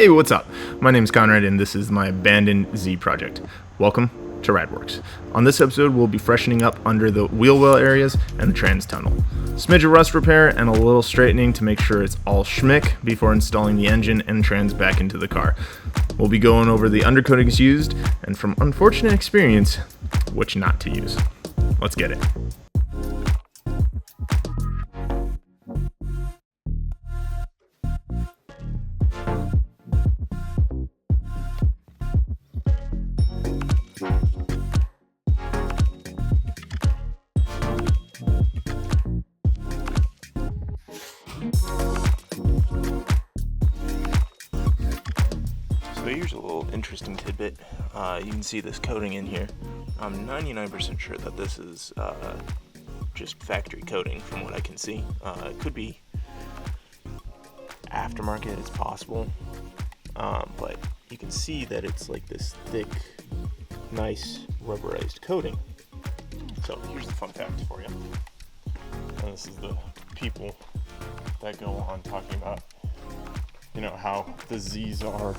Hey, what's up? My name's Conrad and this is my abandoned Z project. Welcome to Radworks. On this episode, we'll be freshening up under the wheel well areas and the trans tunnel. Smidge of rust repair and a little straightening to make sure it's all schmick before installing the engine and trans back into the car. We'll be going over the undercoatings used and from unfortunate experience, which not to use. Let's get it. So here's a little interesting tidbit. You can see this coating in here. I'm 99% sure that this is just factory coating from what I can see. It could be aftermarket, it's possible. But you can see that it's like this thick, nice rubberized coating. So here's the fun fact for you. And this is the people that go on talking about, you know, how the Z's are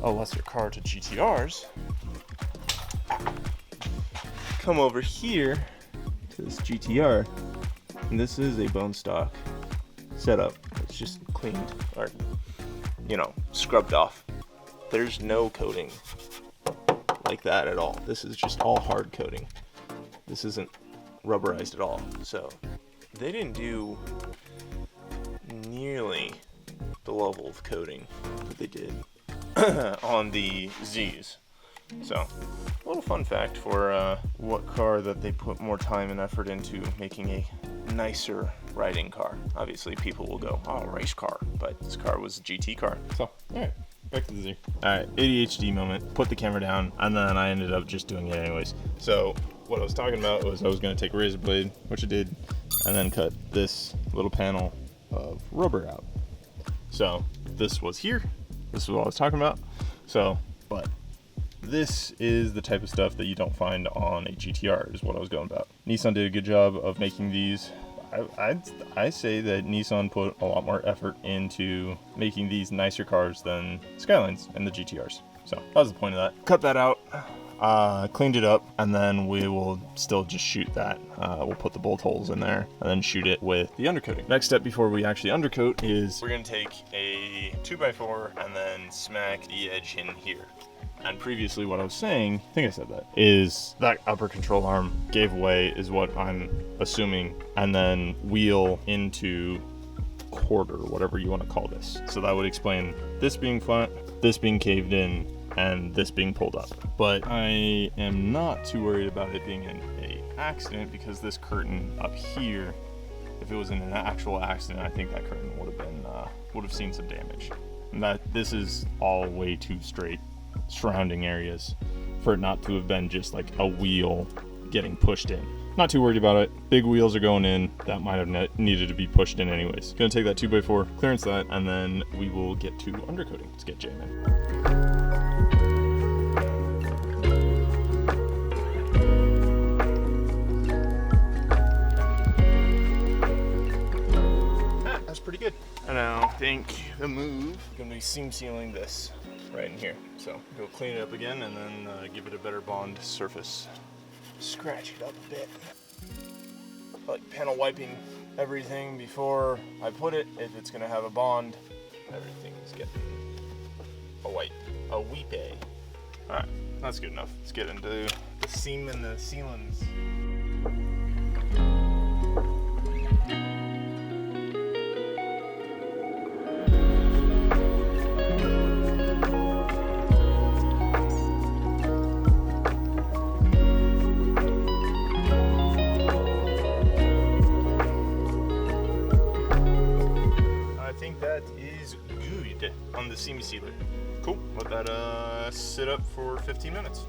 a lesser car to GTRs. Come over here to this GTR, and this is a bone stock setup. It's just cleaned or, you know, scrubbed off. There's no coating like that at all. This is just all hard coating. This isn't rubberized at all. So they didn't do nearly the level of coating that they did on the Z's. So, a little fun fact for what car that they put more time and effort into making a nicer riding car. Obviously, people will go, oh, race car, but this car was a GT car. So, alright, back to the Z. Alright, ADHD moment, put the camera down, and then I ended up just doing it anyways. So, what I was talking about was I was going to take a razor blade, which I did, and then cut this little panel of rubber out. So, this was here. This is what I was talking about. So, but this is the type of stuff that you don't find on a GTR is what I was going about. Nissan did a good job of making these. I say that Nissan put a lot more effort into making these nicer cars than Skylines and the GTRs. So that was the point of that. Cut that out, cleaned it up, and then we will still just shoot that. We'll put the bolt holes in there and then shoot it with the undercoating. Next step before we actually undercoat is we're gonna take a 2x4 and then smack the edge in here. And previously what I was saying, I think I said that, is that upper control arm gave away is what I'm assuming, and then wheel into quarter, whatever you want to call this. So that would explain this being flat, this being caved in, and this being pulled up. But I am not too worried about it being an accident because this curtain up here, if it was in an actual accident, I think that curtain would have seen some damage. And that this is all way too straight surrounding areas for it not to have been just like a wheel getting pushed in. Not too worried about it. Big wheels are going in. That might have needed to be pushed in anyways. Gonna take that 2x4, clearance that, and then we will get to undercoating. Let's get jamming. That's pretty good. And now I think the move is gonna be seam sealing this right in here. So go clean it up again and then give it a better bond surface. Scratch it up a bit. I like panel wiping everything before I put it. If it's gonna have a bond, everything's getting a wipe. A weep. Alright, that's good enough. Let's get into the seam and the sealants. On the seam sealer. Cool. Let that sit up for 15 minutes.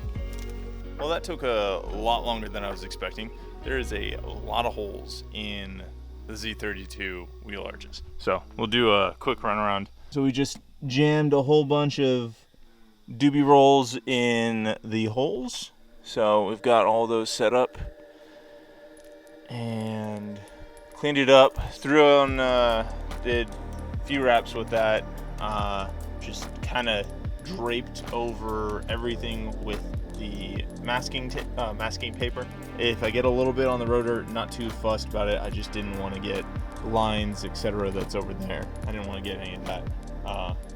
Well, that took a lot longer than I was expecting. There is a lot of holes in the Z32 wheel arches. So we'll do a quick run around. So we just jammed a whole bunch of doobie rolls in the holes. So we've got all those set up and cleaned it up. Threw on, did a few wraps with that. Just kind of draped over everything with the masking paper. If I get a little bit on the rotor, not too fussed about it. I just didn't want to get lines, etc. that's over there. I didn't want to get any of that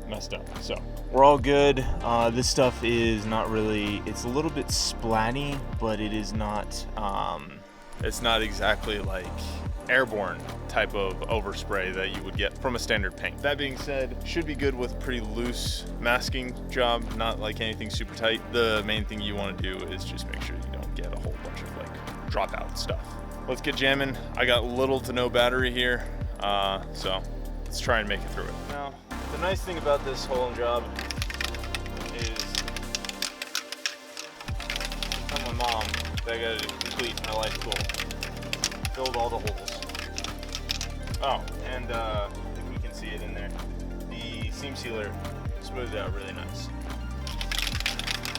messed up. So we're all good. This stuff is not really, it's a little bit splatty, but it is not, it's not exactly like airborne type of overspray that you would get from a standard paint. That being said, should be good with pretty loose masking job, not like anything super tight. The main thing you want to do is just make sure you don't get a whole bunch of like dropout stuff. Let's get jamming. I got little to no battery here, so let's try and make it through it. Now, the nice thing about this whole job is, tell my mom that I gotta complete my life goal. Filled all the holes. Oh, and if we can see it in there, the seam sealer smoothed out really nice.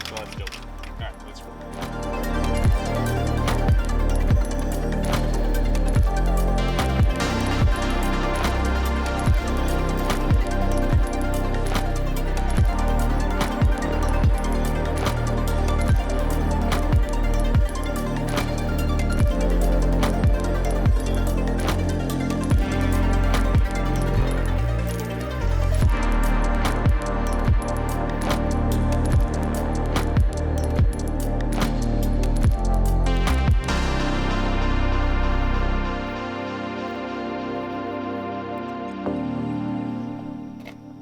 So let's do it. Alright, let's go.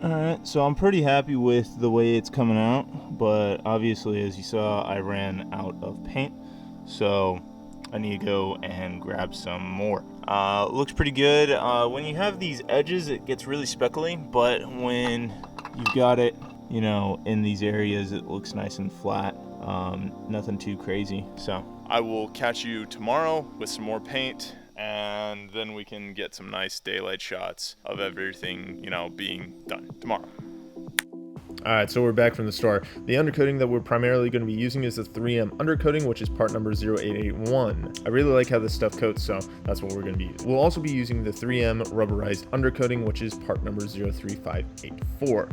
Alright, so I'm pretty happy with the way it's coming out, but obviously, as you saw, I ran out of paint, so I need to go and grab some more. Looks pretty good. When you have these edges, it gets really speckly, but when you've got it, you know, in these areas, it looks nice and flat. Nothing too crazy. So I will catch you tomorrow with some more paint, and then we can get some nice daylight shots of everything, you know, being done tomorrow. All right, so we're back from the store. The undercoating that we're primarily going to be using is the 3M undercoating, which is part number 0881. I really like how this stuff coats, so that's what we're going to be using. We'll also be using the 3M rubberized undercoating, which is part number 03584.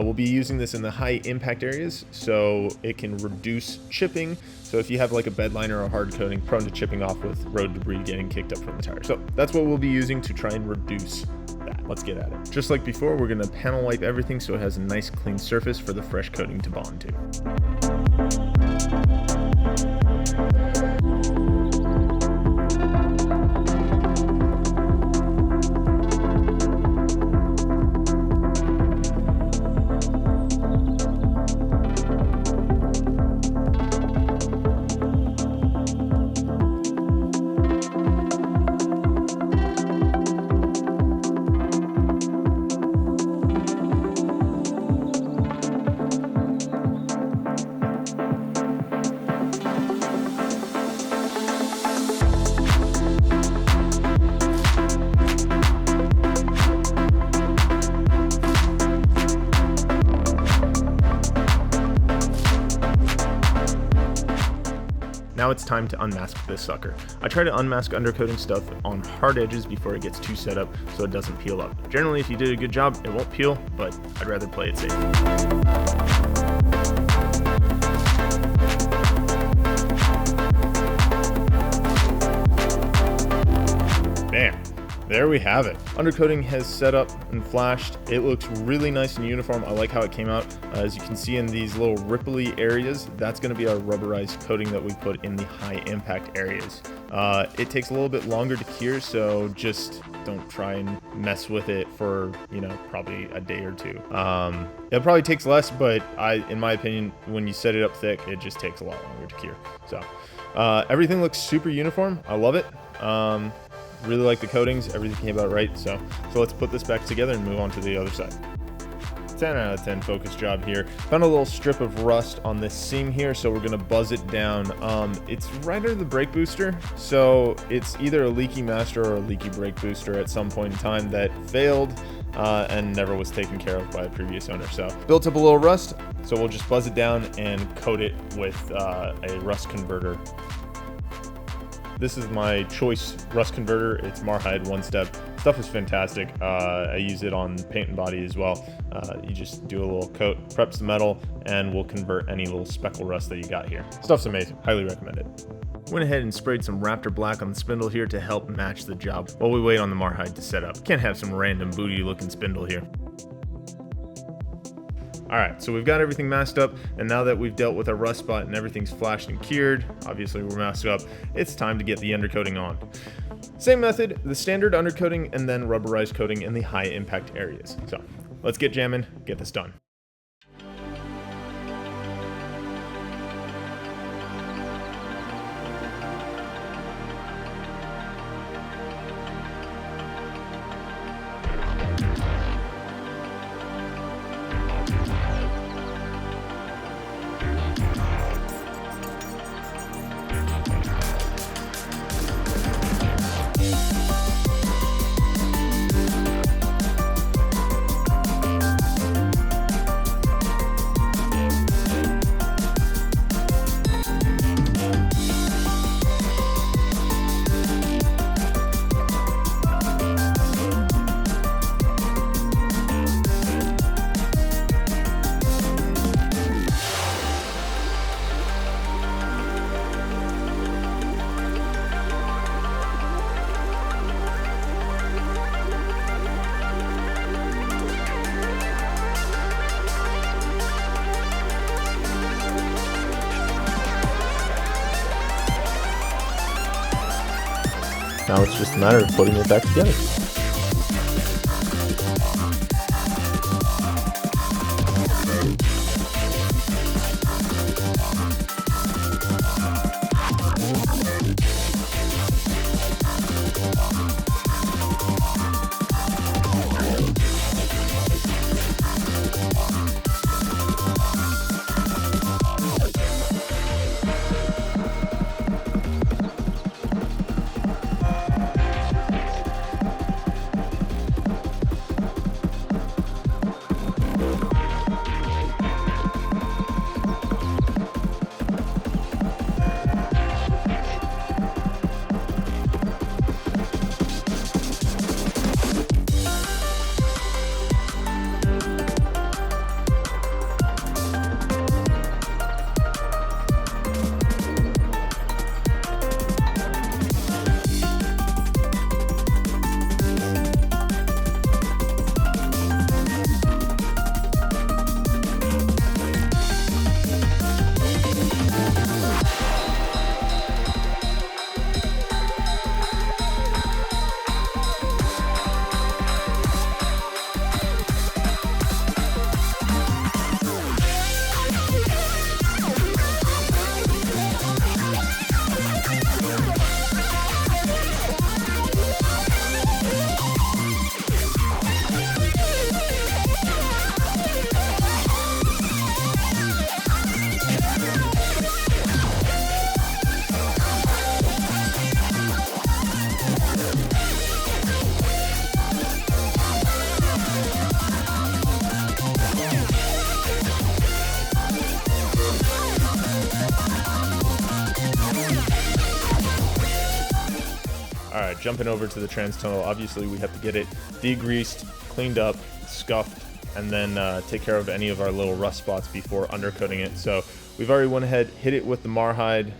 We'll be using this in the high impact areas, so it can reduce chipping. So if you have like a bed liner or a hard coating prone to chipping off with road debris getting kicked up from the tire. So that's what we'll be using to try and reduce that. Let's get at it. Just like before, we're going to panel wipe everything so it has a nice clean surface for the fresh coating to bond to. Now it's time to unmask this sucker. I try to unmask undercoating stuff on hard edges before it gets too set up so it doesn't peel up. Generally, if you did a good job, it won't peel, but I'd rather play it safe. Bam. There we have it. Undercoating has set up and flashed. It looks really nice and uniform. I like how it came out. As you can see in these little ripply areas, that's going to be our rubberized coating that we put in the high impact areas. It takes a little bit longer to cure, so just don't try and mess with it for, you know, probably a day or two. It probably takes less, but in my opinion, when you set it up thick, it just takes a lot longer to cure. So everything looks super uniform. I love it. Really like the coatings. Everything came out right. So let's put this back together and move on to the other side. 10 out of 10 focus job here. Found a little strip of rust on this seam here, so we're gonna buzz it down. It's right under the brake booster, so it's either a leaky master or a leaky brake booster at some point in time that failed and never was taken care of by a previous owner. So built up a little rust, so we'll just buzz it down and coat it with a rust converter. This is my choice rust converter. It's Marhide One Step Stuff is fantastic. I use it on paint and body as well. You just do a little coat, preps the metal, and will convert any little speckle rust that you got here. Stuff's amazing. Highly recommend it. Went ahead and sprayed some Raptor Black on the spindle here to help match the job while we wait on the Marhide to set up. Can't have some random booty looking spindle here. Alright, so we've got everything masked up, and now that we've dealt with our rust spot and everything's flashed and cured, obviously we're masked up, it's time to get the undercoating on. Same method, the standard undercoating and then rubberized coating in the high impact areas. So let's get jamming, get this done. Now it's just a matter of putting it back together. Alright, jumping over to the trans tunnel, obviously we have to get it degreased, cleaned up, scuffed, and then take care of any of our little rust spots before undercoating it. So we've already went ahead, hit it with the Marhide.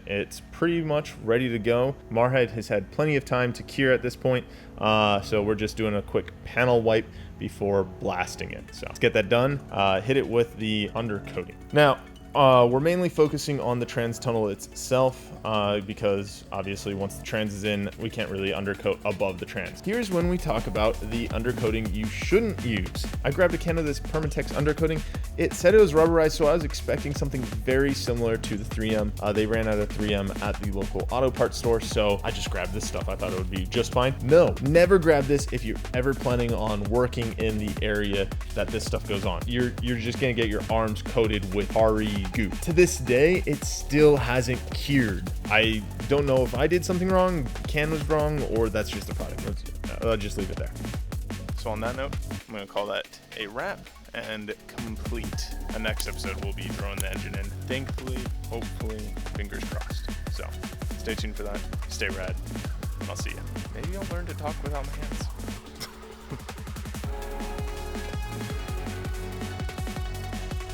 It's pretty much ready to go. Marhide has had plenty of time to cure at this point, so we're just doing a quick panel wipe before blasting it. So let's get that done, hit it with the undercoating. Now, we're mainly focusing on the trans tunnel itself because obviously once the trans is in, we can't really undercoat above the trans. Here's when we talk about the undercoating you shouldn't use. I grabbed a can of this Permatex undercoating. It said it was rubberized, so I was expecting something very similar to the 3M. They ran out of 3M at the local auto parts store, so I just grabbed this stuff. I thought it would be just fine. No, never grab this if you're ever planning on working in the area that this stuff goes on. You're just gonna get your arms coated with RE goo. To this day, it still hasn't cured. I don't know if I did something wrong, can was wrong, or that's just the product. I'll just leave it there. So on that note, I'm going to call that a wrap and complete. The next episode we'll be throwing the engine in. Thankfully, hopefully, fingers crossed. So stay tuned for that. Stay rad. and I'll see you. Maybe I'll learn to talk without my hands.